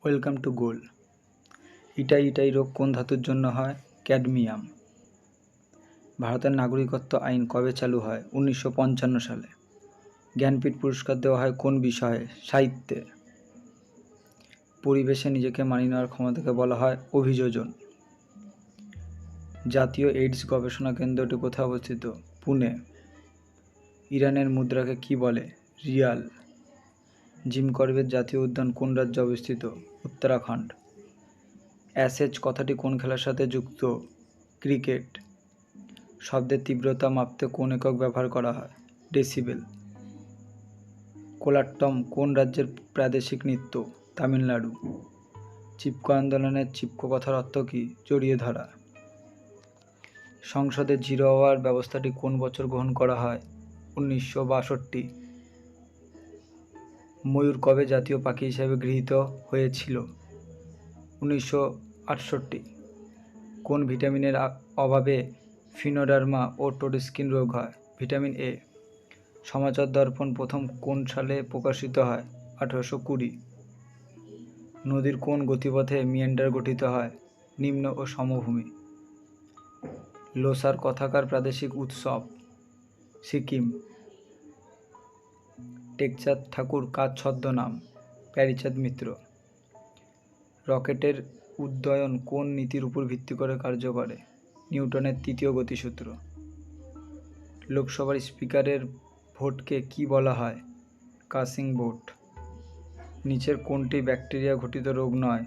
Welcome to গোল। ইটাই রোগ কোন ধাতুর জন্য হয়? ক্যাডমিয়াম। ভারতের নাগরিকত্ব আইন কবে চালু হয়? 1955 সালে। জ্ঞানপীঠ পুরস্কার দেওয়া হয় কোন বিষয়ে? সাহিত্যে। পরিবেশে নিজেকে মানিয়ে নেওয়ার ক্ষমতাকে বলা হয় অভিযোজন। জাতীয় এইডস গবেষণা কেন্দ্রটি কোথায় অবস্থিত? পুনে। ইরানের মুদ্রাকে কি বলে? রিয়াল। জিম করবেট জাতীয় উদ্যান কোন রাজ্যে অবস্থিত? উত্তরাখণ্ড। অ্যাসেজ কথাটি কোন খেলার সাথে যুক্ত? ক্রিকেট। শব্দের তীব্রতা মাপতে কোন একক ব্যবহার করা হয়? ডেসিবেল। কোলাট্টম কোন রাজ্যের প্রাদেশিক নৃত্য? তামিলনাড়ু। চিপকো আন্দোলনের চিপকো কথার অর্থ কী? জড়িয়ে ধরা। সংসদে জিরো আওয়ার ব্যবস্থাটি কোন বছর গ্রহণ করা হয়? 1962। ময়ূর কবে জাতীয় পাখি হিসেবে গৃহীত হয়েছিল? 1968। কোন ভিটামিনের অভাবে ফিনোডার্মা ও টোডস্কিন রোগ হয়? Vitamin A. সমাচার দর্পণ প্রথম কোন সালে প্রকাশিত হয়? 1820। নদীর কোন গতিপথে মিয়ান্ডার গঠিত হয়? নিম্ন ও সমভূমি। লোসার কথাকার প্রাদেশিক উৎসব? সিকিম। টেকচাঁদ ঠাকুর কার ছদ্মনাম? প্যারীচাঁদ মিত্র। রকেটের উড্ডয়ন কোন নীতির উপর ভিত্তি করে কার্য করে? নিউটনের তৃতীয় গতিসূত্র। লোকসভার স্পিকারের ভোটকে কি বলা হয়? কাসিং ভোট। নিচের কোনটি ব্যাকটেরিয়া ঘটিত রোগ নয়?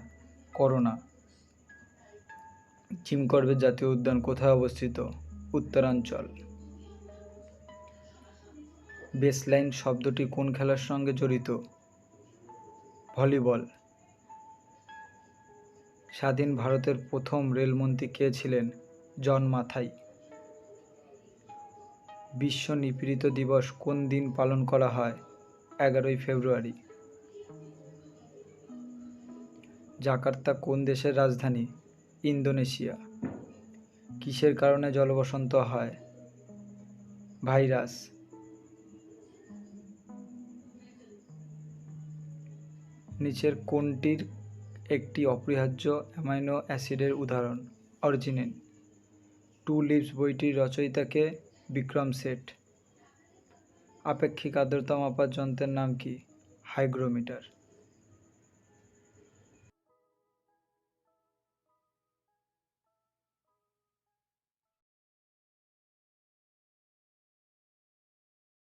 করোনা। জিম করবেট জাতীয় উদ্যান কোথায় অবস্থিত? উত্তরাঞ্চল। বেসলাইন শব্দটি কোন খেলার সঙ্গে জড়িত? ভলিবল। স্বাধীন ভারতের প্রথম রেলমন্ত্রী কে ছিলেন? জন মাথাই। বিশ্ব নিপীড়িত দিবস কোন দিন পালন করা হয়? 11ই ফেব্রুয়ারি। জাকার্তা কোন দেশের রাজধানী? ইন্দোনেশিয়া। কিসের কারণে জলবসন্ত হয়? ভাইরাস। নিচের কোনটির একটি অপরিহার্য অ্যামাইনো অ্যাসিডের উদাহরণ? অর্জিনিন। টু লিভস বইটির রচয়িতা কে? বিক্রম শেঠ। আপেক্ষিক আর্দ্রতা মাপার যন্ত্রের নাম কি? হাইগ্রোমিটার।